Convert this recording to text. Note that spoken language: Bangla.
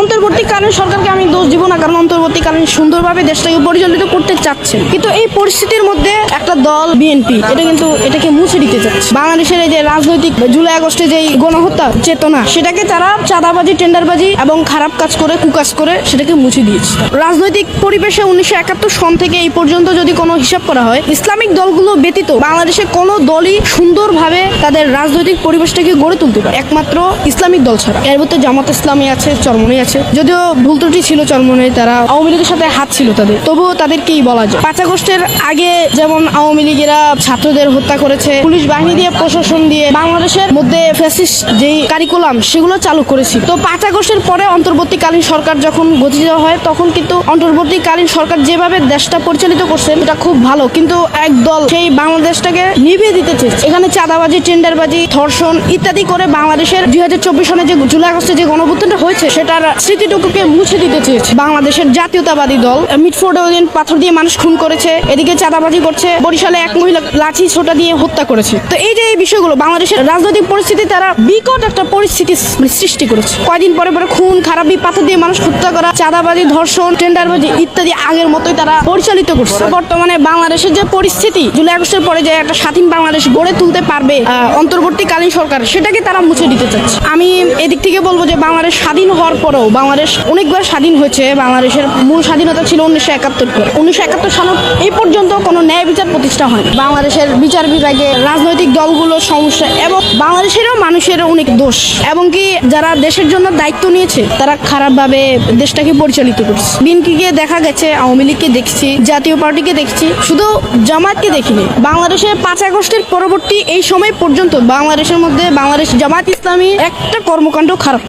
অন্তর্বর্তীকালীন সরকারকে আমি দোষ দিব না, কারণ অন্তর্বর্তীকালীন সুন্দরভাবে দেশটাকে পরিচালিত করতে চাচ্ছেন, কিন্তু এই পরিস্থিতির মধ্যে একটা দল বিএনপি এটাকে মুছে দিতে চাচ্ছে। বাংলাদেশের এই যে রাজনৈতিক জুলাই আগস্টে যে গণহত্যা চেতনা, সেটাকে তারা চাঁদাবাজি, টেন্ডারবাজি এবং খারাপ কাজ করে, কুকাজ করে সেটাকে মুছে দিয়েছে। রাজনৈতিক পরিবেশে 1971 সন থেকে এই পর্যন্ত যদি কোনো হিসাব করা হয়, ইসলামিক দলগুলো ব্যতীত বাংলাদেশে কোনো দলই সুন্দরভাবে তাদের রাজনৈতিক পরিবেশটাকে গড়ে তুলতে পারে, একমাত্র ইসলামিক দল ছাড়া। এর মধ্যে জামাত ইসলামী আছে, চরমনাই আছে, যদিও ভুল ত্রুটি ছিল চরমনাই, তারা আওয়ামী লীগের সাথে হাত ছিল তাদের, তবুও তাদেরকেই বলা যায়। 5 আগস্টের আগে যেমন আওয়ামী লীগেরা ছাত্রদের হত্যা করেছে, পুলিশ বাহিনী দিয়ে, প্রশাসন দিয়ে বাংলাদেশের মধ্যে ফ্যাসিস্ট যেই কারিকুলাম সেগুলো চালু করেছিল। তো 5 আগস্টের পরে অন্তর্বর্তীকালীন সরকার যখন গঠিত হয়, তখন কিন্তু অন্তর্বর্তীকালীন সরকার যেভাবে দেশটা পরিচালিত করছে এটা খুব ভালো, কিন্তু একদল সেই বাংলাদেশটাকে নিভিয়ে দিতে চেয়েছে। এখানে চাঁদাবাজি, টেন্ডারবাজি, ধর্ষণ ইত্যাদি করে বাংলাদেশের 2024 সনে যে জুলাই আগস্টে যে গণঅভ্যুত্থানটা হয়েছে সেটার স্মৃতিটুকুকে মুছে দিতে চেয়েছে বাংলাদেশের জাতীয়তাবাদী দল। মিটফোর্ডে ওই দিন পাথর দিয়ে মানুষ খুন করেছে, এদিকে চাঁদাবাজি করছে, বরিশালে এক মহিলা লাঠি ছোটা দিয়ে হত্যা করেছে। তো এই যে এই বিষয়গুলো বাংলাদেশের রাজনৈতিক পরিস্থিতি তারা বিকট একটা পরিস্থিতি সৃষ্টি করেছে। কয়দিন পরে পরে খুন খারাপি, পাথর দিয়ে মানুষ হত্যা করা, চাঁদাবাজি, ধর্ষণ, টেন্ডারবাজি ইত্যাদি আগের মতোই তারা পরিচালিত করছে। বর্তমানে বাংলাদেশের যে পরিস্থিতি, জুলাই আগস্টের পরে যে একটা স্বাধীন বাংলাদেশ গড়ে তুলতে পারবে অন্তর্বর্তীকালীন সরকার, সেটাকে তারা মুছে দিতে চাচ্ছে। আমি এদিক থেকে বলবো যে বাংলাদেশ স্বাধীন হওয়ার পরেও বাংলাদেশ অনেকবার স্বাধীন হয়েছে। বাংলাদেশের মূল স্বাধীনতা ছিল 1971 পরে। 1971 সাল এই পর্যন্ত কোনো ন্যায় বিচার প্রতিষ্ঠা হয়নি। বাংলাদেশের বিচার বিভাগে রাজনৈতিক দলগুলোর সমস্যা এবং বাংলাদেশেরও মানুষের অনেক দোষ, এবং কি যারা দেশের জন্য দায়িত্ব নিয়েছে তারা খারাপভাবে দেশটাকে পরিচালিত করছে। বিএনপিকে দেখা গেছে, আওয়ামী লীগকে দেখছি, জাতীয় পার্টিকে দেখছি, শুধু জামাতকে দেখিনি। বাংলাদেশে 5 আগস্টের পরবর্তী এই সময় পর্যন্ত বাংলাদেশের মধ্যে বাংলাদেশ জামাত ইসলামী একটা কর্মকাণ্ড খারাপ।